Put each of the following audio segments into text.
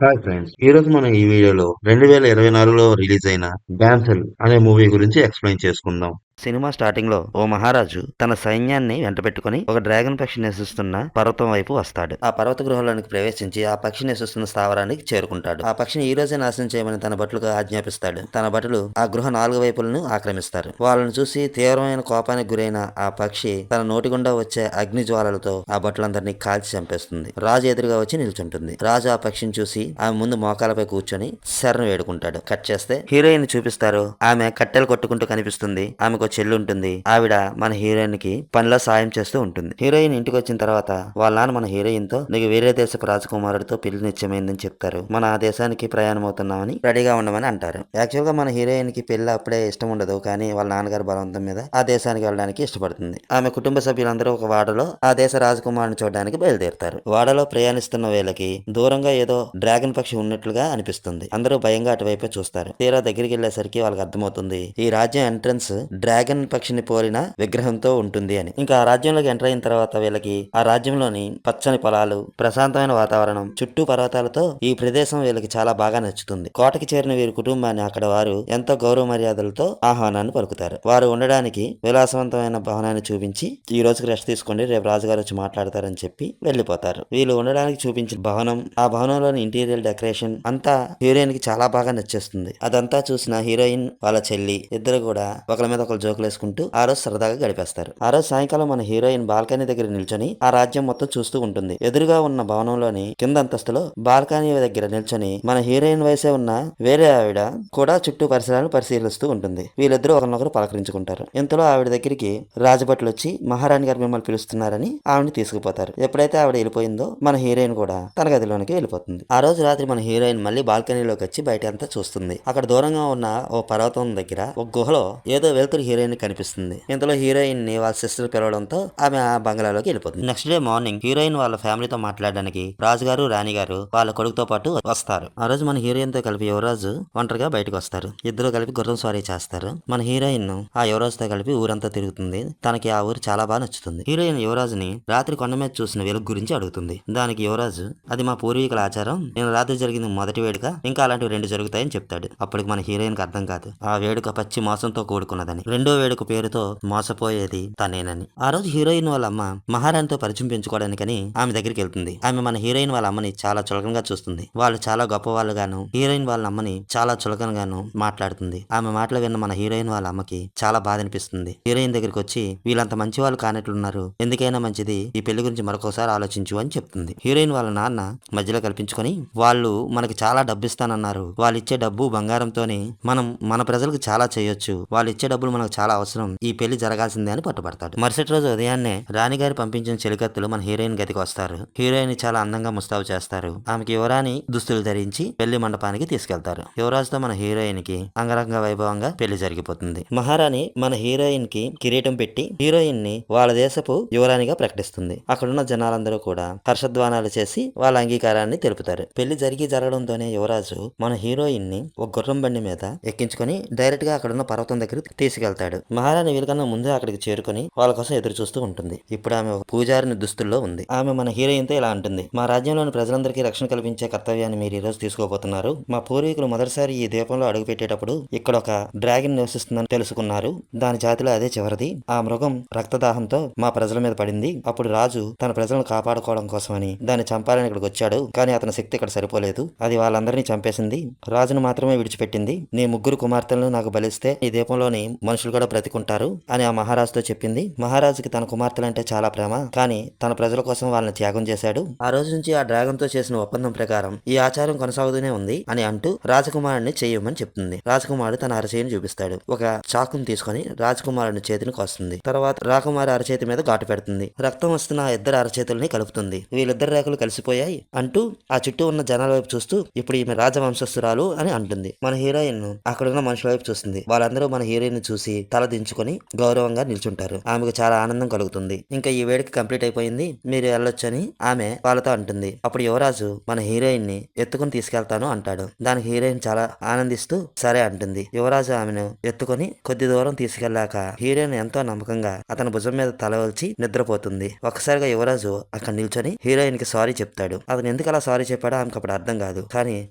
Hi friends! ఈరోజు మనం ఈ వీడియోలో 2024లో రిలీజ్ అయిన 'డాన్సెల్' అనే మూవీ గురించి ఎక్స్‌ప్లెయిన్ చేసుకుందాం. సినిమా స్టార్టింగ్‌లో ఓ మహారాజు తన సైన్యాన్ని వెంటబెట్టుకొని ఒక డ్రాగన్ పక్షి నివసిస్తున్న పర్వతం వైపు వస్తాడు. ఆ పర్వత గృహంలోనికి ప్రవేశించి ఆ పక్షి నివసిస్తున్న స్థావరానికి చేరుకుంటాడు. ఆ పక్షిని ఈ రోజే నాశనం చేయమని తన భటులకు ఆజ్ఞాపిస్తాడు. తన భటులు ఆ గృహ 4 వైపులను ఆక్రమిస్తారు. వాళ్ళని చూసి తీవ్రమైన కోపానికి గురైన ఆ పక్షి తన నోటి గుండా వచ్చే అగ్ని జ్వాలలతో ఆ భటులందరినీ కాల్చి చంపేస్తుంది. రాజు ఎదురుగా వచ్చి నిల్చుంటుంది. రాజు ఆ పక్షిని చూసి ఆమె ముందు మోకాలపై కూర్చొని శరణు వేడుకుంటాడు. కట్ చేస్తే హీరోయిన్ చూపిస్తారు. ఆమె కట్టెలు కొట్టుకుంటూ కనిపిస్తుంది. ఆమెకు చెల్లి ఉంటుంది. ఆవిడ మన హీరోయిన్ కి పనిలో సాయం చేస్తూ ఉంటుంది. హీరోయిన్ ఇంటికి వచ్చిన తర్వాత వాళ్ళ నాన్న మన హీరోయిన్ తో నీకు వేరే దేశపు రాజకుమారుడితో పెళ్లి నిశ్చయమైందని చెప్తారు. మన ఆ దేశానికి ప్రయాణం అవుతున్నామని రెడీగా ఉండమని అంటారు. యాక్చువల్ గా మన హీరోయిన్ కి పెళ్లి అప్పుడే ఇష్టం ఉండదు. కానీ వాళ్ళ నాన్నగారి బలవంతం మీద ఆ దేశానికి వెళ్ళడానికి ఇష్టపడుతుంది. ఆమె కుటుంబ సభ్యులందరూ ఒక వాడలో ఆ దేశ రాజకుమారుని చూడడానికి బయలుదేరుతారు. వాడలో ప్రయాణిస్తున్న వేళకి దూరంగా ఏదో డ్రాగన్ పక్షి ఉన్నట్లుగా అనిపిస్తుంది. అందరూ భయంగా అటువైపే చూస్తారు. తీరా దగ్గరికి వెళ్లేసరికి వాళ్ళకి అర్థమవుతుంది ఈ రాజ్యం ఎంట్రన్స్ డ్రాగన్ పక్షిని పోలిన విగ్రహంతో ఉంటుంది అని. ఇంకా ఆ రాజ్యంలోకి ఎంటర్ అయిన తర్వాత వీళ్ళకి ఆ రాజ్యంలోని పచ్చని పొలాలు, ప్రశాంతమైన వాతావరణం, చుట్టూ పర్వతాలతో ఈ ప్రదేశం వీళ్ళకి చాలా బాగా నచ్చుతుంది. కోటకి చేరిన వీరి కుటుంబాన్ని అక్కడ వారు ఎంతో గౌరవ మర్యాదలతో ఆహ్వానాన్ని పలుకుతారు. వారు ఉండడానికి విలాసవంతమైన భవనాన్ని చూపించి ఈ రోజుకి రెస్ట్ తీసుకోండి, రేపు రాజుగారు వచ్చి మాట్లాడతారని చెప్పి వెళ్లిపోతారు. వీళ్ళు ఉండడానికి చూపించిన భవనం, ఆ భవనంలోని ఇంటీరియర్ డెకరేషన్ అంతా హీరోయిన్ కి చాలా బాగా నచ్చేస్తుంది. అదంతా చూసిన హీరోయిన్ వాళ్ళ చెల్లి ఇద్దరు కూడా ఒకరి మీద ఒకరు జోకులు వేసుకుంటూ ఆ రోజు సరదాగా గడిపేస్తారు. ఆ రోజు సాయంకాలం మన హీరోయిన్ బాల్కనీ దగ్గర నిల్చొని ఆ రాజ్యం మొత్తం చూస్తూ ఉంటుంది. ఎదురుగా ఉన్న భవనంలోని కింద అంతస్తులో బాల్కనీ దగ్గర నిల్చొని మన హీరోయిన్ వయసే ఉన్న వేరే ఆవిడ కూడా చుట్టూ పరిసరాలను పరిశీలిస్తూ ఉంటుంది. వీళ్ళిద్దరూ ఒకరినొకరు పలకరించుకుంటారు. ఇంతలో ఆవిడ దగ్గరికి రాజభట్లు వచ్చి మహారాణి గారు మిమ్మల్ని పిలుస్తున్నారని ఆవిడని తీసుకుపోతారు. ఎప్పుడైతే ఆవిడ వెళ్ళిపోయిందో మన హీరోయిన్ కూడా తన గదిలోనికి వెళ్ళిపోతుంది. ఆ రోజు రాత్రి మన హీరోయిన్ మళ్ళీ బాల్కనీలోకి వచ్చి బయట అంతా చూస్తుంది. అక్కడ దూరంగా ఉన్న ఓ పర్వతం దగ్గర ఒక గుహలో ఏదో వెళ్తురు హీరోయిన్ కనిపిస్తుంది. ఇంతలో హీరోయిన్ ని వాళ్ళ సిస్టర్ పిలవడంతో ఆమె ఆ బంగ్లాలోకి వెళ్ళిపోతుంది. నెక్స్ట్ డే మార్నింగ్ హీరోయిన్ వాళ్ళ ఫ్యామిలీతో మాట్లాడడానికి రాజుగారు రాణిగారు వాళ్ళ కొడుకుతో పాటు వస్తారు. ఆ రోజు మన హీరోయిన్ తో కలిపి యువరాజు ఒంటరిగా బయటకు వస్తారు. ఇద్దరు కలిపి గుర్రం స్వారీ చేస్తారు. మన హీరోయిన్ ఆ యువరాజుతో కలిపి ఊరంతా తిరుగుతుంది. తనకి ఆ ఊరు చాలా బాగా నచ్చుతుంది. హీరోయిన్ యువరాజుని రాత్రి కొండ మీద చూసిన వెలుగు గురించి అడుగుతుంది. దానికి యువరాజు అది మా పూర్వీకుల ఆచారం, నేను రాత్రి జరిగింది మొదటి వేడుక, ఇంకా అలాంటివి 2 జరుగుతాయని చెప్తాడు. అప్పటికి మన హీరోయిన్ కి అర్థం కాదు ఆ వేడుక పచ్చి మోసంతో కూడుకున్నదని. రెండో వేడుక పేరుతో మోసపోయేది తనేనని. ఆ రోజు హీరోయిన్ వాళ్ళ అమ్మ మహారాణితో పరిచయం పెంచుకోవడానికని ఆమె దగ్గరికి వెళ్తుంది. ఆమె మన హీరోయిన్ వాళ్ళ అమ్మని చాలా చులకనగా చూస్తుంది. వాళ్ళు చాలా గొప్పవాళ్ళుగాను, హీరోయిన్ వాళ్ళ అమ్మని చాలా చులకనగాను మాట్లాడుతుంది. ఆమె మాటలు విన్న మన హీరోయిన్ వాళ్ళ అమ్మకి చాలా బాధ అనిపిస్తుంది. హీరోయిన్ దగ్గరికి వచ్చి వీళ్ళంత మంచి వాళ్ళు కానట్లున్నారు, ఎందుకైనా మంచిది ఈ పెళ్లి గురించి మరొకసారి ఆలోచించు అని చెప్తుంది. హీరోయిన్ వాళ్ళ నాన్న మధ్యలో కల్పించుకొని వాళ్ళు మనకి చాలా డబ్బు ఇస్తానన్నారు, వాళ్ళు ఇచ్చే డబ్బు బంగారంతోనే మనం మన ప్రజలకు చాలా చేయొచ్చు, వాళ్ళు ఇచ్చే డబ్బులు మనకు చాలా అవసరం, ఈ పెళ్లి జరగాల్సిందే అని పట్టుబడతాడు. మరుసటి రోజు ఉదయాన్నే రాణిగారు పంపించిన చెలికత్తులు మన హీరోయిన్ గదికి వస్తారు. హీరోయిన్ చాలా అందంగా ముస్తాబు చేస్తారు. ఆమెకి యువరాణి దుస్తులు ధరించి పెళ్లి మండపానికి తీసుకెళ్తారు. యువరాజుతో మన హీరోయిన్ కి అంగరంగ వైభవంగా పెళ్లి జరిగిపోతుంది. మహారాణి మన హీరోయిన్ కి కిరీటం పెట్టి హీరోయిన్ ని వాళ్ళ దేశపు యువరాణిగా ప్రకటిస్తుంది. అక్కడున్న జనాలందరూ కూడా హర్షధ్వానాలు చేసి వాళ్ళ అంగీకారాన్ని తెలుపుతారు. పెళ్లి జరగడంతోనే యువరాజు మన హీరోయిన్ ని ఒక గుర్రం బండి మీద ఎక్కించుకొని డైరెక్ట్ గా అక్కడున్న పర్వతం దగ్గరికి తీసుకెళ్తాడు. మహారాణి వీళ్ళకన్నా ముందే అక్కడికి చేరుకొని వాళ్ళ కోసం ఎదురు చూస్తూ ఉంటుంది. ఇప్పుడు ఆమె ఒక పూజారిని దుస్తుల్లో ఉంది. ఆమె మన హీరోయిన్ తో ఇలా అంటుంది, మా రాజ్యంలోని ప్రజలందరికీ రక్షణ కల్పించే కర్తవ్యాన్ని మీరు ఈ రోజు తీసుకోబోతున్నారు. మా పూర్వీకులు మొదటిసారి ఈ ద్వీపంలో అడుగుపెట్టేటప్పుడు ఇక్కడ ఒక డ్రాగన్ నివసిస్తుందని తెలుసుకున్నారు. దాని జాతిలో అదే చివరిది. ఆ మృగం రక్తదాహంతో మా ప్రజల మీద పడింది. అప్పుడు రాజు తన ప్రజలను కాపాడుకోవడం కోసమని దాన్ని చంపాలని ఇక్కడికి వచ్చాడు. కానీ అతని శక్తి ఇక్కడ సరిపోలేదు. అది వాళ్ళందరినీ చంపేసింది, రాజును మాత్రమే విడిచిపెట్టింది. నీ ముగ్గురు కుమార్తెలను నాకు బలిస్తే ఈ ద్వీపంలోని మనుషులు కూడా బ్రతికుంటారు అని ఆ మహారాజుతో చెప్పింది. మహారాజుకి తన కుమార్తెలంటే చాలా ప్రేమ, కానీ తన ప్రజల కోసం వాళ్ళని త్యాగం చేశాడు. ఆ రోజు నుంచి ఆ డ్రాగన్ తో చేసిన ఒప్పందం ప్రకారం ఈ ఆచారం కొనసాగుతూనే ఉంది అని అంటూ రాజకుమారుడిని చేయమని చెప్తుంది. రాజకుమారుడు తన అరచేయిని చూపిస్తాడు. ఒక చాకును తీసుకొని రాజకుమారుని చేతిని కోస్తుంది. తర్వాత రాకుమారి అరచేతి మీద ఘాటు పెడుతుంది. రక్తం వస్తున్న ఆ ఇద్దరు అరచేతుల్ని కలుపుతుంది. వీళ్ళిద్దరు రేఖలు కలిసిపోయాయి అంటూ ఆ చుట్టూ ఉన్న జనాల వైపు చూస్తూ ఇప్పుడు ఈమె రాజవంశస్థురాలు అని అంటుంది. మన హీరోయిన్ అక్కడున్న మనుషుల వైపు చూస్తుంది. వాళ్ళందరూ మన హీరోయిన్ చూసి తల దించుకొని గౌరవంగా నిల్చుంటారు. ఆమెకు చాలా ఆనందం కలుగుతుంది. ఇంకా ఈ వేడుక కంప్లీట్ అయిపోయింది, మీరు వెళ్ళొచ్చని ఆమె వాళ్ళతో అంటుంది. అప్పుడు యువరాజు మన హీరోయిన్ ని ఎత్తుకుని తీసుకెళ్తాను అంటాడు. దానికి హీరోయిన్ చాలా ఆనందిస్తూ సరే అంటుంది. యువరాజు ఆమెను ఎత్తుకొని కొద్ది దూరం తీసుకెళ్లాక హీరోయిన్ ఎంతో నమ్మకంగా అతని భుజం మీద తల వచ్చి నిద్రపోతుంది. ఒక్కసారిగా యువరాజు అక్కడ నిల్చొని హీరోయిన్ కి సారీ చెప్తాడు. అతను ఎందుకు అలా సారీ చెప్పాడో ఆమెకు అప్పుడు అర్థం కాదు. కానీ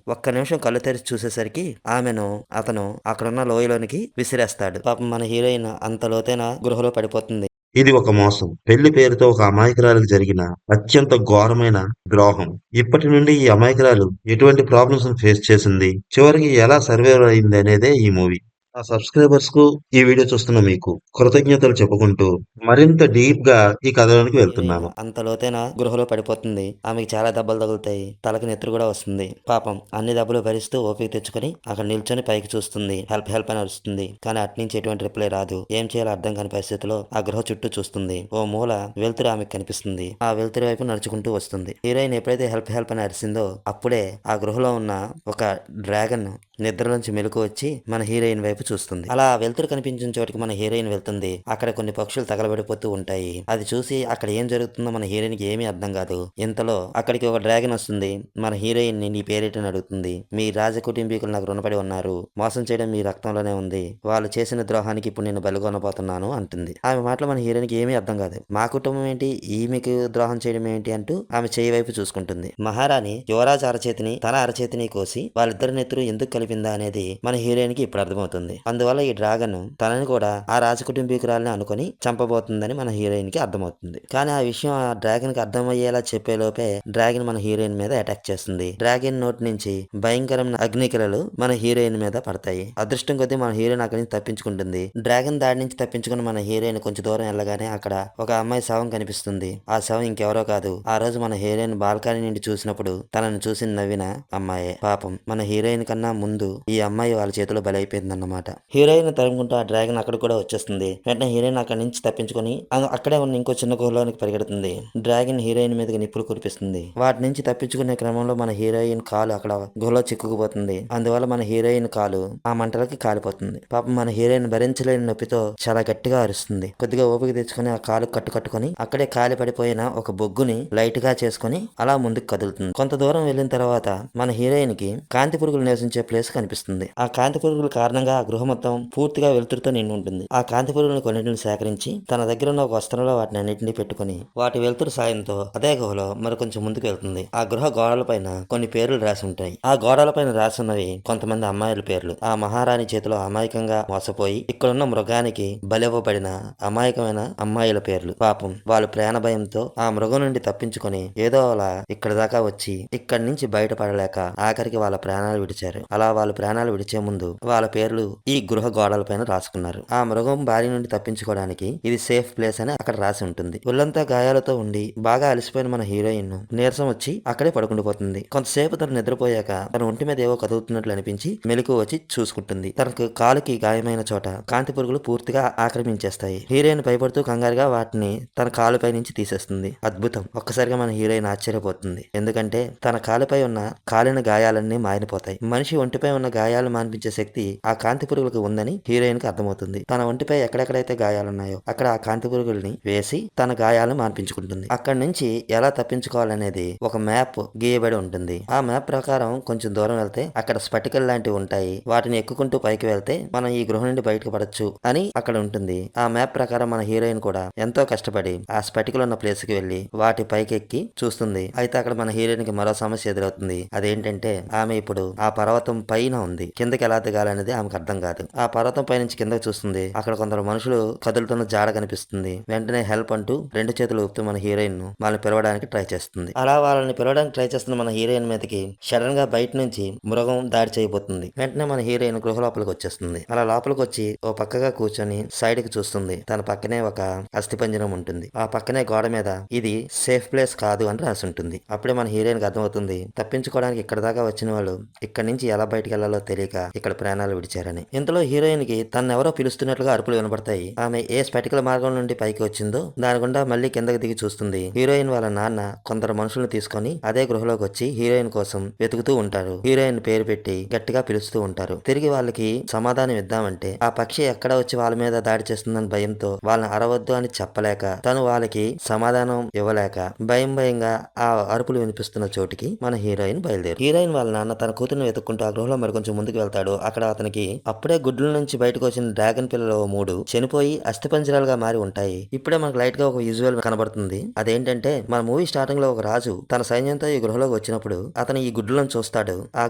ఒక్క నిమిషం కళ్ళు తెరిచి చూసేసరికి ఆమెను అతను అక్కడున్న లోయలోనికి విసిరేస్తాడు. పాపం మన హీరోయిన్ అంత లోతైన గృహలో పడిపోతుంది. ఇది ఒక మోసం. పెళ్లి పేరుతో ఒక అమాయకురాలికి జరిగిన అత్యంత ఘోరమైన ద్రోహం. ఇప్పటి నుండి ఈ అమాయకురాలు ఎటువంటి ప్రాబ్లమ్స్ ఫేస్ చేసింది, చివరికి ఎలా సర్వైవ్ అయింది అనేదే ఈ మూవీ. నా సబ్స్క్రైబర్స్ కు, ఈ వీడియో చూస్తున్న మీకు కృతజ్ఞతలు చెప్పుకుంటూ మరింత డీప్ గా ఈ కథలోనికి హీరోయిన్ వెళ్తున్నాను. అంత లోతైన గృహలో పడిపోతుంది. ఆమెకి చాలా దెబ్బలు తగులుతాయి. తలకి నెత్తురు కూడా వస్తుంది. పాపం అన్ని దెబ్బలు భరిస్తూ ఓపిక తెచ్చుకొని అక్కడ నిల్చొని పైకి చూస్తుంది. హెల్ప్ హెల్ప్ అని అరుస్తుంది. కానీ అట్నుంచి ఎటువంటి రిప్లై రాదు. ఏం చేయాలో అర్థం కాని పరిస్థితిలో ఆ గృహ చుట్టూ చూస్తుంది. ఓ మూల వెలుతురు ఆమెకు కనిపిస్తుంది. ఆ వెలుతురు వైపు నడుచుకుంటూ వస్తుంది. హీరోయిన్ ఎప్పుడైతే హెల్ప్ హెల్ప్ అని అరిసిందో అప్పుడే ఆ గృహలో ఉన్న ఒక డ్రాగన్ నిద్రలోంచి మెలకు వచ్చి మన హీరోయిన్ వైపు చూస్తుంది. అలా వెలుతురు కనిపించిన చోటికి మన హీరోయిన్ వెళ్తుంది. అక్కడ కొన్ని పక్షులు తగలబడిపోతూ ఉంటాయి. అది చూసి అక్కడ ఏం జరుగుతుందో మన హీరోయిన్ కి ఏమీ అర్థం కాదు. ఇంతలో అక్కడికి ఒక డ్రాగన్ వస్తుంది. మన హీరోయిన్ ని నీ పేరేటని అడుగుతుంది. మీ రాజ కుటుంబీకులు నాకు రుణపడి ఉన్నారు. మోసం చేయడం మీ రక్తంలోనే ఉంది. వాళ్ళు చేసిన ద్రోహానికి ఇప్పుడు నేను బలిగొనబోతున్నాను అంటుంది. ఆమె మాటలు మన హీరోయిన్ కి ఏమీ అర్థం కాదు. మా కుటుంబం ఏంటి, ఈమెకు ద్రోహం చేయడం ఏంటి అంటూ ఆమె చేయి వైపు చూసుకుంటుంది. మహారాణి యువరాజు అరచేతిని తన అరచేతిని కోసి వాళ్ళిద్దరి నెత్తురు ఎందుకు కలిపిందా అనేది మన హీరోయిన్ కి ఇప్పుడు అర్థమవుతుంది. అందువల్ల ఈ డ్రాగన్ తనని కూడా ఆ రాజకుటుంబీకురాలని అనుకుని చంపబోతుందని మన హీరోయిన్ కి అర్థమవుతుంది. కానీ ఆ విషయం ఆ డ్రాగన్ కి అర్థమయ్యేలా చెప్పేలోపే డ్రాగన్ మన హీరోయిన్ మీద అటాక్ చేస్తుంది. డ్రాగన్ నోటి నుంచి భయంకరమైన అగ్నికిరలు మన హీరోయిన్ మీద పడతాయి. అదృష్టం కొద్దీ మన హీరోయిన్ అక్కడి నుంచి తప్పించుకుంటుంది. డ్రాగన్ దాడి నుంచి తప్పించుకుని మన హీరోయిన్ కొంచెం దూరం వెళ్ళగానే అక్కడ ఒక అమ్మాయి శవం కనిపిస్తుంది. ఆ శవం ఇంకెవరో కాదు, ఆ రోజు మన హీరోయిన్ బాల్కనీ నుండి చూసినప్పుడు తనను చూసి నవ్విన అమ్మాయే. పాపం మన హీరోయిన్ కన్నా ముందు ఈ అమ్మాయి వాళ్ళ చేతిలో బలైపోయిందన్నమాట. హీరోయిన్ తరుముకుంటూ ఆ డ్రాగన్ అక్కడ కూడా వచ్చేస్తుంది. వెంటనే హీరోయిన్ అక్కడి నుంచి తప్పించుకొని అక్కడే ఉన్న ఇంకో చిన్న గుహలోనికి పరిగెడుతుంది. డ్రాగన్ హీరోయిన్ మీదకి నిప్పులు కురిపిస్తుంది. వాటి నుంచి తప్పించుకునే క్రమంలో మన హీరోయిన్ కాలు అక్కడ గుహలో చిక్కుకుపోతుంది. అందువల్ల మన హీరోయిన్ కాలు ఆ మంటలకి కాలిపోతుంది. పాపం మన హీరోయిన్ భరించలేని నొప్పితో చాలా గట్టిగా అరుస్తుంది. కొద్దిగా ఓపిక తెచ్చుకుని ఆ కాలు కట్టుకొని అక్కడే కాలి పడిపోయిన ఒక బొగ్గుని లైట్ గా చేసుకుని అలా ముందుకు కదులుతుంది. కొంత దూరం వెళ్ళిన తర్వాత మన హీరోయిన్ కి కాంతి పురుగులు నివసించే ప్లేస్ కనిపిస్తుంది. ఆ కాంతి పురుగుల కారణంగా ఆ గృహ మొత్తం పూర్తిగా వెలుతురుతో నిండి ఉంటుంది. ఆ కాంతి పురుగులను కొన్నింటిని సేకరించి తన దగ్గర ఉన్న ఒక వస్త్రంలో వాటిని అన్నింటినీ పెట్టుకుని వాటి వెలుతురు సాయంతో అదే గుహలో మరి కొంచెం ముందుకు వెళ్తుంది. ఆ గృహ గోడల పైన కొన్ని పేర్లు రాసి ఉంటాయి. ఆ గోడల పైన రాసి ఉన్నవి కొంతమంది అమ్మాయిల పేర్లు. ఆ మహారాణి చేతిలో అమాయకంగా మోసపోయి ఇక్కడున్న మృగానికి బలివ్వబడిన అమాయకమైన అమ్మాయిల పేర్లు. పాపం వాళ్ళు ప్రాణ భయంతో ఆ మృగం నుండి తప్పించుకొని ఏదో అలా ఇక్కడ దాకా వచ్చి ఇక్కడి నుంచి బయటపడలేక ఆఖరికి వాళ్ళ ప్రాణాలు విడిచారు. అలా వాళ్ళ ప్రాణాలు విడిచే ముందు వాళ్ళ పేర్లు ఈ గృహ గోడల పైన రాసుకున్నారు. ఆ మృగం బారి నుండి తప్పించుకోవడానికి ఇది సేఫ్ ప్లేస్ అని అక్కడ రాసి ఉంటుంది. ఒళ్ళంతా గాయాలతో ఉండి బాగా అలసిపోయిన మన హీరోయిన్ నీరసం వచ్చి అక్కడే పడుకుండిపోతుంది. కొంతసేపు తను నిద్రపోయాక తన ఒంటి మీద ఏవో కదులుతున్నట్లు అనిపించి మెలకు వచ్చి చూసుకుంటుంది. తనకు కాలుకి గాయమైన చోట కాంతి పురుగులు పూర్తిగా ఆక్రమించేస్తాయి. హీరోయిన్ భయపడుతూ కంగారుగా వాటిని తన కాలుపై నుంచి తీసేస్తుంది. అద్భుతం. ఒక్కసారిగా మన హీరోయిన్ ఆశ్చర్యపోతుంది. ఎందుకంటే తన కాలుపై ఉన్న కాలిన గాయాలన్నీ మారిపోతాయి. మనిషి ఒంటిపై ఉన్న గాయాలు మాన్పించే శక్తి ఆ కాంతి పురుగులకు ఉందని హీరోయిన్ కి అర్థమవుతుంది. తన ఒంటిపై ఎక్కడెక్కడైతే గాయాలున్నాయో అక్కడ ఆ కాంతి పురుగుల్ని వేసి తన గాయాలను మాన్పించుకుంటుంది. అక్కడి నుంచి ఎలా తప్పించుకోవాలనేది ఒక మ్యాప్ గీయబడి ఉంటుంది. ఆ మ్యాప్ ప్రకారం కొంచెం దూరం వెళ్తే అక్కడ స్పటికల్ లాంటివి ఉంటాయి. వాటిని ఎక్కుకుంటూ పైకి వెళ్తే మనం ఈ గృహం నుండి బయటకు పడొచ్చు అని అక్కడ ఉంటుంది. ఆ మ్యాప్ ప్రకారం మన హీరోయిన్ కూడా ఎంతో కష్టపడి ఆ స్పటికల్ ఉన్న ప్లేస్ కి వెళ్లి వాటి పైకెక్కి చూస్తుంది. అయితే అక్కడ మన హీరోయిన్ కి మరో సమస్య ఎదురవుతుంది. అదేంటంటే ఆమె ఇప్పుడు ఆ పర్వతం పైన ఉంది. కిందకి ఎలా దిగాలనేది ఆమెకు అర్థం కాదు. ఆ పర్వతం పై నుంచి కిందకి చూస్తుంది. అక్కడ కొందరు మనుషులు కదులుతున్న జాడ కనిపిస్తుంది. వెంటనే హెల్ప్ అంటూ రెండు చేతులు ఊపుతూ మన హీరోయిన్ వాళ్ళని పిలవడానికి ట్రై చేస్తుంది. అలా వాళ్ళని పిలవడానికి ట్రై చేస్తున్న మన హీరోయిన్ మీదకి సడన్ గా బయట నుంచి మృగం దాడి చేయబోతుంది. వెంటనే మన హీరోయిన్ గృహ లోపలికి వచ్చేస్తుంది. అలా లోపలికి వచ్చి ఓ పక్కగా కూర్చొని సైడ్ కి చూస్తుంది. తన పక్కనే ఒక అస్థిపంజరం ఉంటుంది. ఆ పక్కనే గోడ మీద ఇది సేఫ్ ప్లేస్ కాదు అని రాసి ఉంటుంది. అప్పుడే మన హీరోయిన్ కి అర్థమవుతుంది తప్పించుకోవడానికి ఇక్కడ దాకా వచ్చిన వాళ్ళు ఇక్కడి నుంచి ఎలా బయటకు వెళ్లాలో తెలియక ఇక్కడ ప్రాణాలు విడిచారని. ఇంతలో హీరోయిన్ కి తనెవరో పిలుస్తున్నట్లుగా అరుపులు వినబడతాయి. ఆమె ఏ స్ఫటికల మార్గం నుండి పైకి వచ్చిందో దాని గుండా మళ్ళీ కిందకి దిగి చూస్తుంది. హీరోయిన్ వాళ్ళ నాన్న కొందరు మనుషులను తీసుకొని అదే గృహలోకి వచ్చి హీరోయిన్ కోసం వెతుకుతూ ఉంటారు. హీరోయిన్ పేరు పెట్టి గట్టిగా పిలుస్తూ ఉంటారు. తిరిగి వాళ్ళకి సమాధానం ఇద్దామంటే ఆ పక్షి ఎక్కడ వచ్చి వాళ్ళ మీద దాడి చేస్తుందని భయంతో వాళ్ళని అరవద్దు అని చెప్పలేక తను వాళ్ళకి సమాధానం ఇవ్వలేక భయంగా ఆ అరుపులు వినిపిస్తున్న చోటికి మన హీరోయిన్ బయలుదేరు. హీరోయిన్ వాళ్ళ నాన్న తన కూతురుని వెతుక్కుంటూ ఆ గృహలో మరికొంచెం ముందుకు వెళ్తాడు. అక్కడ అతనికి అప్పుడే గుడ్ల నుంచి బయటకు వచ్చిన డ్రాగన్ పిల్లలు 3 చనిపోయి అస్థిపంజరాలుగా మారి ఉంటాయి. ఇప్పుడే మనకు లైట్ గా ఒక విజువల్ కనబడుతుంది. అదేంటంటే మన మూవీ స్టార్టింగ్ లో ఒక రాజు తన సైన్యంతో ఈ గృహలోకి వచ్చినప్పుడు అతను ఈ గుడ్లను చూస్తాడు. ఆ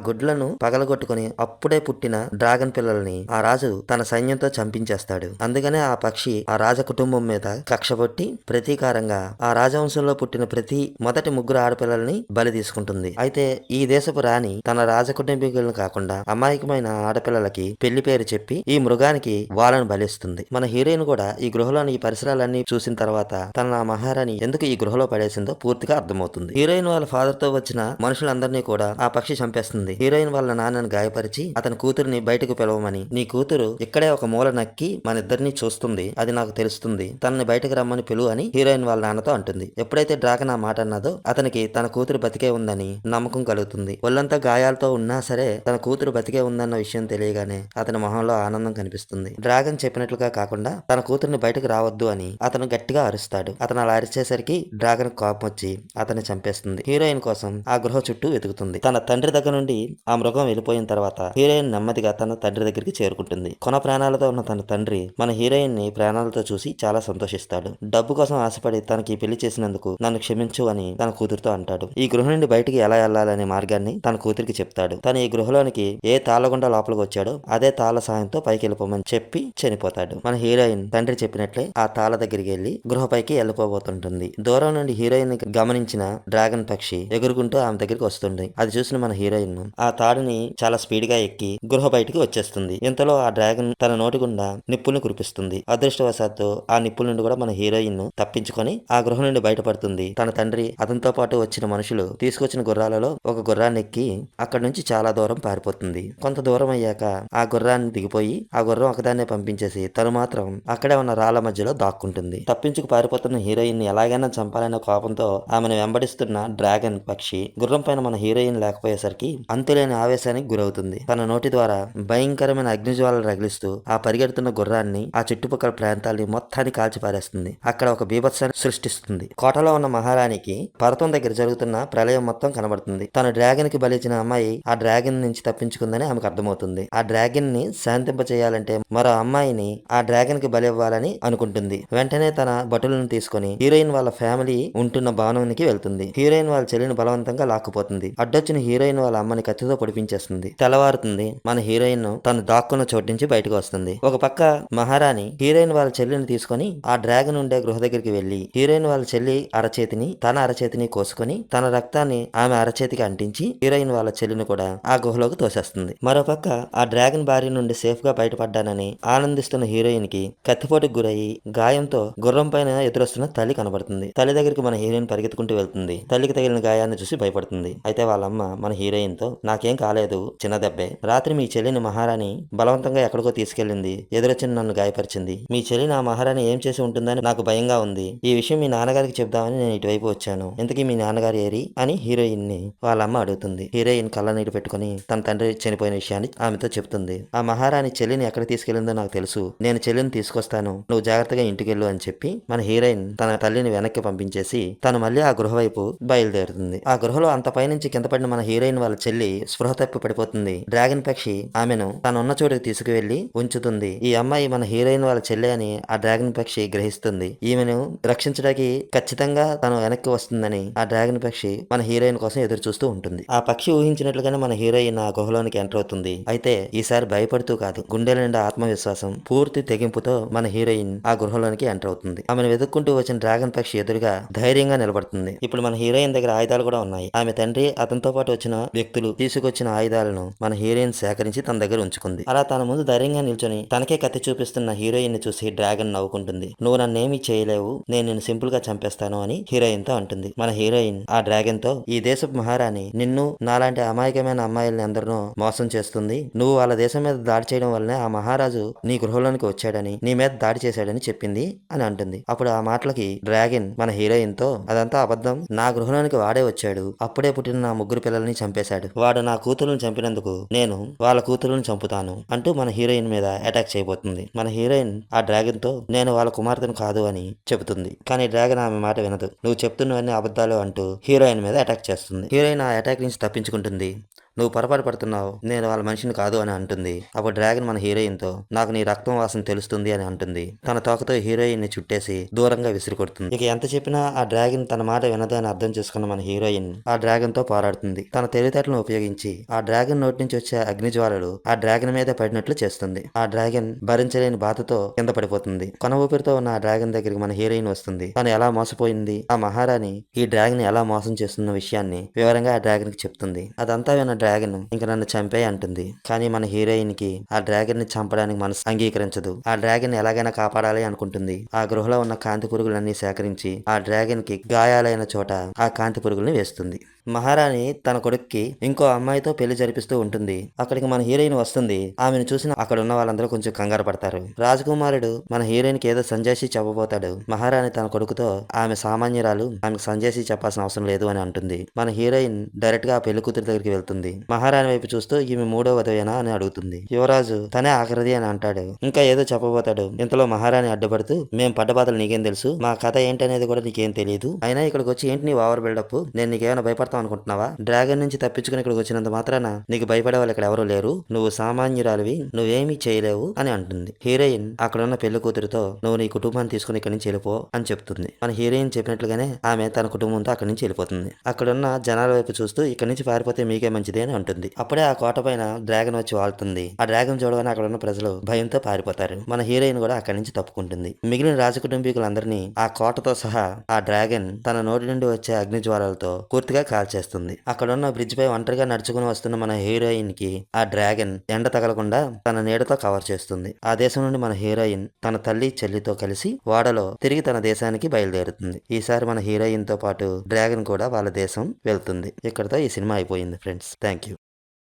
గుడ్లను పగలగొట్టుకుని అప్పుడే పుట్టిన డ్రాగన్ పిల్లల్ని ఆ రాజు తన సైన్యంతో చంపించేస్తాడు. అందుకనే ఆ పక్షి ఆ రాజ కుటుంబం మీద కక్షపట్టి ప్రతీకారంగా ఆ రాజవంశంలో పుట్టిన ప్రతి మొదటి 3 ఆడపిల్లల్ని బలి తీసుకుంటుంది. అయితే ఈ దేశపు రాణి తన రాజకుటుంబీకులను కాకుండా అమాయకమైన ఆడపిల్లలకి పెళ్లి పేరు చెప్పి ఈ మృగానికి వాళ్ళను బలిస్తుంది. మన హీరోయిన్ కూడా ఈ గృహలోని ఈ పరిసరాలన్నీ చూసిన తర్వాత తన మహారాణి ఎందుకు ఈ గృహలో పడేసిందో పూర్తిగా అర్థమవుతుంది. హీరోయిన్ వాళ్ళ ఫాదర్ తో వచ్చిన మనుషులందరినీ కూడా ఆ పక్షి చంపేస్తుంది. హీరోయిన్ వాళ్ళ నాన్నని గాయపరిచి అతని కూతురిని బయటకు పిలవమని, నీ కూతురు ఇక్కడే ఒక మూల నక్కి మన ఇద్దరిని చూస్తుంది, అది నాకు తెలుస్తుంది, తనని బయటకు రమ్మని పిలువు అని హీరోయిన్ వాళ్ళ నాన్నతో అంటుంది. ఎప్పుడైతే డ్రాగన్ ఆ మాట అన్నదో అతనికి తన కూతురు బతికే ఉందని నమ్మకం కలుగుతుంది. ఒళ్ళంతా గాయాలతో ఉన్నా సరే తన కూతురు బతికే ఉందన్న విషయం తెలియగానే అతని మొహంలో ఆనందం కనిపిస్తుంది. డ్రాగన్ చెప్పినట్లుగా కాకుండా తన కూతురిని బయటకు రావద్దు అని అతను గట్టిగా అరుస్తాడు. అతను అలా అరిచేసరికి డ్రాగన్ కోపం వచ్చి అతన్ని చంపేస్తుంది. హీరోయిన్ కోసం ఆ గృహ చుట్టూ వెతుకుతుంది. తన తండ్రి దగ్గర నుండి ఆ మృగం వెళ్ళిపోయిన తర్వాత హీరోయిన్ నెమ్మదిగా తన తండ్రి దగ్గరికి చేరుకుంటుంది. కొన ప్రాణాలతో ఉన్న తన తండ్రి మన హీరోయిన్ ని ప్రాణాలతో చూసి చాలా సంతోషిస్తాడు. డబ్బు కోసం ఆశపడి తనకి పెళ్లి చేసినందుకు నన్ను క్షమించు అని తన కూతురుతో అంటాడు. ఈ గృహ నుండి బయటికి ఎలా వెళ్లాలనే మార్గాన్ని తన కూతురికి చెప్తాడు. తను ఈ గృహలోనికి ఏ తాళగుండా లోపలికి వచ్చాడో అదే తాళ సాయంతో పైకి వెళ్ళిపోమని చెప్పి చనిపోతాడు. మన హీరోయిన్ తండ్రి చెప్పినట్లే ఆ తాళ దగ్గరికి వెళ్లి గృహపైకి వెళ్ళిపోబోతుంటుంది. దూరం నుండి హీరోయిన్ గమనించిన డ్రాగన్ పక్షి ఎగురుకుంటూ ఆమె దగ్గరికి వస్తుంది. అది చూసిన మన హీరోయిన్ ఆ తాడుని చాలా స్పీడ్ గా ఎక్కి గృహ బయటికి వచ్చేస్తుంది. ఇంతలో ఆ డ్రాగన్ తన నోటి గుండా నిప్పుల్ని కురిపిస్తుంది. అదృష్టవశాత్తు ఆ నిప్పుల నుండి కూడా మన హీరోయిన్ తప్పించుకొని ఆ గృహ నుండి బయటపడుతుంది. తన తండ్రి అతనితో పాటు వచ్చిన మనుషులు తీసుకొచ్చిన గుర్రాలలో ఒక గుర్రాన్ని ఎక్కి అక్కడి నుంచి చాలా దూరం పారిపోతుంది. కొంత దూరం అయ్యాక ఆ గుర్రాన్ని దిగిపోయి ఆ గుర్రం ఒకదాన్నే పంపించేసి తను మాత్రం అక్కడే ఉన్న రాళ్ల మధ్యలో దాక్కుంటుంది. తప్పించుకు పారిపోతున్న హీరోయిన్ ని ఎలాగైనా చంపాలనే కోపంతో ఆమెను వెంబడిస్తున్న డ్రాగన్ పక్షి గుర్రం పైన మన హీరోయిన్ లేకపోయేసరికి అంతులేని ఆవేశానికి గురవుతుంది. తన నోటి ద్వారా భయంకరమైన అగ్నిజ్వాలలు రగిలిస్తూ ఆ పరిగెడుతున్న గుర్రాన్ని ఆ చుట్టుపక్కల ప్రాంతాల్ని మొత్తాన్ని కాల్చి పారేస్తుంది. అక్కడ ఒక బీభత్సాన్ని సృష్టిస్తుంది. కోటలో ఉన్న మహారాణికి పర్వతం దగ్గర జరుగుతున్న ప్రళయం మొత్తం కనబడుతుంది. తన డ్రాగన్ కి బలిచిన అమ్మాయి ఆ డ్రాగన్ నుంచి తప్పించుకుందని ఆమెకు అర్థమవుతుంది. ఆ డ్రాగన్ ని శాంతింప చేయాలంటే మరో అమ్మాయిని ఆ డ్రాగన్ కి బలి ఇవ్వాలని అనుకుంటుంది. వెంటనే తన భటులను తీసుకుని హీరోయిన్ వాళ్ళ ఫ్యామిలీ ఉంటున్న భవనానికి వెళ్తుంది. హీరోయిన్ వాళ్ళ చెల్లిని బలవంతంగా లాక్కుపోతుంది. అడ్డొచ్చిన హీరోయిన్ వాళ్ళ అమ్మని కత్తితో పొడిపించేస్తుంది. తెల్లవారుతుంది. మన హీరోయిన్ తను దాక్కున్న చోటు నుంచి బయటకు వస్తుంది. ఒక పక్క మహారాణి హీరోయిన్ వాళ్ళ చెల్లిని తీసుకుని ఆ డ్రాగన్ ఉండే గృహ దగ్గరికి వెళ్లి హీరోయిన్ వాళ్ళ చెల్లి అరచేతిని తన అరచేతిని కోసుకొని తన రక్తాన్ని ఆమె అరచేతికి అంటించి హీరోయిన్ వాళ్ళ చెల్లిని కూడా ఆ గుహలోకి తోసేస్తుంది. మరోపక్క ఆ డ్రాగన్ బారి నుండి సేఫ్ గా బయటపడ్డానని ఆనందిస్తున్న హీరోయిన్ కి కత్తిపోటుకు గురయ్యి గాయంతో గుర్రం పైన ఎదురొస్తున్న తల్లి కనబడుతుంది. తల్లి దగ్గరికి మన హీరోయిన్ పరిగెత్తుకుంటూ వెళ్తుంది. తల్లికి తగిలిన గాయాన్ని చూసి భయపడుతుంది. అయితే వాళ్ళమ్మ మన హీరోయిన్ తో నాకేం కాలేదు, చిన్న దెబ్బే, రాత్రి మీ చెల్లిని మహారాణి బలవంతంగా ఎక్కడికో తీసుకెళ్లింది, ఎదురొచ్చిన నన్ను గాయపరిచింది, మీ చెల్లి నా మహారాణి ఏం చేసి ఉంటుందని నాకు భయంగా ఉంది, ఈ విషయం మీ నాన్నగారికి చెప్దామని నేను ఇటువైపు వచ్చాను, ఇంతకీ మీ నాన్నగారు ఏరి అని హీరోయిన్ ని వాళ్ళమ్మ అడుగుతుంది. హీరోయిన్ కళ్ళనీరు పెట్టుకుని తన తండ్రి చనిపోయిన విషయాన్ని ఆమెతో చెప్తుంది. ఆ మహారాణి చెల్లిని ఎక్కడ తీసుకెళ్లిందో నాకు తెలుసు, నేను చెల్లిని తీసుకొస్తాను, నువ్వు జాగ్రత్తగా ఇంటికెళ్ళు అని చెప్పి మన హీరోయిన్ తన తల్లిని వెనక్కి పంపించేసి తను మళ్ళీ ఆ గృహ వైపు బయలుదేరుతుంది. ఆ గృహలో అంత పైనుంచి కింద పడిన మన హీరోయిన్ వాళ్ళ చెల్లి స్పృహ తప్పి పడిపోతుంది. డ్రాగన్ పక్షి ఆమెను తను ఉన్న చోటుకి తీసుకువెళ్లి ఉంచుతుంది. ఈ అమ్మాయి మన హీరోయిన్ వాళ్ళ చెల్లి అని ఆ డ్రాగన్ పక్షి గ్రహిస్తుంది. ఈమెను రక్షించడానికి ఖచ్చితంగా తను వెనక్కి వస్తుందని ఆ డ్రాగన్ పక్షి మన హీరోయిన్ కోసం ఎదురు చూస్తూ ఉంటుంది. ఆ పక్షి ఊహించినట్లుగానే మన హీరోయిన్ ఆ గుహలోనికి ఎంటర్ అవుతుంది. అయితే ఈసారి భయపడుతూ కాదు, గుండెల నిండా ఆత్మవిశ్వాసం, పూర్తి తెగింపుతో మన హీరోయిన్ ఆ గృహలోనికి ఎంటర్ అవుతుంది. ఆమెను వెతుక్కుంటూ వచ్చిన డ్రాగన్ పక్షి ఎదురుగా ధైర్యంగా నిలబడుతుంది. ఇప్పుడు మన హీరోయిన్ దగ్గర ఆయుధాలు కూడా ఉన్నాయి. ఆమె తండ్రి అతనితో పాటు వచ్చిన వ్యక్తులు తీసుకొచ్చిన ఆయుధాలను మన హీరోయిన్ సేకరించి తన దగ్గర ఉంచుకుంది. అలా తన ముందు ధైర్యంగా నిల్చొని తనకే కత్తి చూపిస్తున్న హీరోయిన్ ని చూసి డ్రాగన్ నవ్వుకుంటుంది. నువ్వు నన్నేమీ చేయలేవు, నేను నిన్ను సింపుల్ గా చంపేస్తాను అని హీరోయిన్ తో అంటుంది. మన హీరోయిన్ ఆ డ్రాగన్ తో ఈ దేశపు మహారాణి నిన్ను నాలాంటి అమాయకమైన అమ్మాయిల్ని అందరినూ మోసం చేస్తుంది, నువ్వు వాళ్ళ దేశం మీద దాడి చేయడం వల్లనే ఆ మహారాజు నీ గృహంలోనికి వచ్చాడని, నీ మీద దాడి చేశాడని చెప్పింది అని అంటుంది. అప్పుడు ఆ మాటలకి డ్రాగన్ మన హీరోయిన్ తో అదంతా అబద్ధం, నా గృహంలోనికి వాడే వచ్చాడు, అప్పుడే పుట్టిన నా ముగ్గురు పిల్లల్ని చంపేశాడు, వాడు నా కూతురుని చంపినందుకు నేను వాళ్ళ కూతురుని చంపుతాను అంటూ మన హీరోయిన్ మీద అటాక్ చేయబోతుంది. మన హీరోయిన్ ఆ డ్రాగన్ తో నేను వాళ్ళ కుమార్తెను కాదు అని చెబుతుంది. కానీ డ్రాగన్ ఆమె మాట వినదు. నువ్వు చెప్తున్నవన్నీ అబద్ధాలు అంటూ హీరోయిన్ మీద అటాక్ చేస్తుంది. హీరోయిన్ ఆ అటాక్ నుంచి తప్పించుకుంటుంది. నువ్వు పొరపాటు పడుతున్నావు, నేను వాళ్ళ మనిషిని కాదు అని అంటుంది. అప్పుడు డ్రాగన్ మన హీరోయిన్ తో నాకు నీ రక్తం వాసన తెలుస్తుంది అని అంటుంది. తన తోకతో హీరోయిన్ ని చుట్టేసి దూరంగా విసిరి కొడుతుంది. ఇక ఎంత చెప్పినా ఆ డ్రాగన్ తన మాట వినదు అని అర్థం చేసుకున్న మన హీరోయిన్ ఆ డ్రాగన్ తో పోరాడుతుంది. తన తెలివితేటలను ఉపయోగించి ఆ డ్రాగన్ నోటి నుంచి వచ్చే అగ్నిజ్వాలలు ఆ డ్రాగన్ మీద పడినట్లు చేస్తుంది. ఆ డ్రాగన్ భరించలేని బాధతో కింద పడిపోతుంది. కొన ఊపిరితో ఉన్న ఆ డ్రాగన్ దగ్గరికి మన హీరోయిన్ వస్తుంది. తను ఎలా మోసపోయింది, ఆ మహారాణి ఈ డ్రాగన్ ఎలా మోసం చేస్తున్న విషయాన్ని వివరంగా ఆ డ్రాగన్ కి చెప్తుంది. అదంతా విన్న డ్రాగన్ ఇంక నన్ను చంపే అంటుంది. కానీ మన హీరోయిన్ కి ఆ డ్రాగన్ ని చంపడానికి మనసు అంగీకరించదు. ఆ డ్రాగన్ ని ఎలాగైనా కాపాడాలి అనుకుంటుంది. ఆ గృహలో ఉన్న కాంతి పురుగులన్నీ సేకరించి ఆ డ్రాగన్ కి గాయాలైన చోట ఆ కాంతి పురుగుల్ని వేస్తుంది. మహారాణి తన కొడుక్కి ఇంకో అమ్మాయితో పెళ్లి జరిపిస్తూ ఉంటుంది. అక్కడికి మన హీరోయిన్ వస్తుంది. ఆమెను చూసిన అక్కడ ఉన్న వాళ్ళందరూ కొంచెం కంగారు పడతారు. రాజకుమారుడు మన హీరోయిన్ కి ఏదో సంజాయిషి చెప్పబోతాడు. మహారాణి తన కొడుకుతో ఆమె సామాన్యురాలు, ఆమెకు సంజాయిషి చెప్పాల్సిన అవసరం లేదు అని అంటుంది. మన హీరోయిన్ డైరెక్ట్ గా ఆ పెళ్లి కూతురు దగ్గరికి వెళ్తుంది. మహారాణి వైపు చూస్తూ ఈమె మూడో వధవేనా అని అడుగుతుంది. యువరాజు తనే ఆఖరిది అని అంటాడు. ఇంకా ఏదో చెప్పబోతాడు. ఇంతలో మహారాణి అడ్డుపడుతూ మేం పడ్డ బాధలు నీకేం తెలుసు, మా కథ ఏంటనేది కూడా నీకేం తెలియదు, అయినా ఇక్కడికి వచ్చి ఏంటి నీ ఓవర్ బిల్డప్, నేను నీకేమైనా భయపడతాను అనుకుంటున్నావా, డ్రాగన్ నుంచి తప్పించుకుని ఇక్కడికి వచ్చినంత మాత్రాన నీకు భయపడే వాళ్ళు ఇక్కడ ఎవరు లేరు, నువ్వు సామాన్యురాలివి, నువ్వేమీ చేయలేవు అని అంటుంది. హీరోయిన్ అక్కడున్న పెళ్లి కూతురుతో నువ్వు నీ కుటుంబాన్ని తీసుకుని ఇక్కడి నుంచి వెళ్ళిపో అని చెప్తుంది. మన హీరోయిన్ చెప్పినట్లుగానే ఆమె తన కుటుంబంతో అక్కడి నుంచి వెళ్ళిపోతుంది. అక్కడున్న జనాల వైపు చూస్తూ ఇక్కడి నుంచి పారిపోతే మీకే మంచిది అని అంటుంది. అప్పుడే ఆ కోట పైన డ్రాగన్ వచ్చి వాళ్తుంది. ఆ డ్రాగన్ చూడగానే అక్కడ ఉన్న ప్రజలు భయంతో పారిపోతారు. మన హీరోయిన్ కూడా అక్కడి నుంచి తప్పుకుంటుంది. మిగిలిన రాజకుటుంబీకులందరినీ ఆ కోటతో సహా ఆ డ్రాగన్ తన నోటి నుండి వచ్చే అగ్నిజ్వాలలతో పూర్తిగా కాల్చేస్తుంది. అక్కడున్న బ్రిడ్జ్ పై ఒంటరిగా నడుచుకుని వస్తున్న మన హీరోయిన్ కి ఆ డ్రాగన్ ఎండ తగలకుండా తన నీడతో కవర్ చేస్తుంది. ఆ దేశం నుండి మన హీరోయిన్ తన తల్లి చెల్లితో కలిసి ఓడలో తిరిగి తన దేశానికి బయలుదేరుతుంది. ఈసారి మన హీరోయిన్ తో పాటు డ్రాగన్ కూడా వాళ్ళ దేశం వెళ్తుంది. ఇక్కడతో ఈ సినిమా అయిపోయింది ఫ్రెండ్స్. Thank you.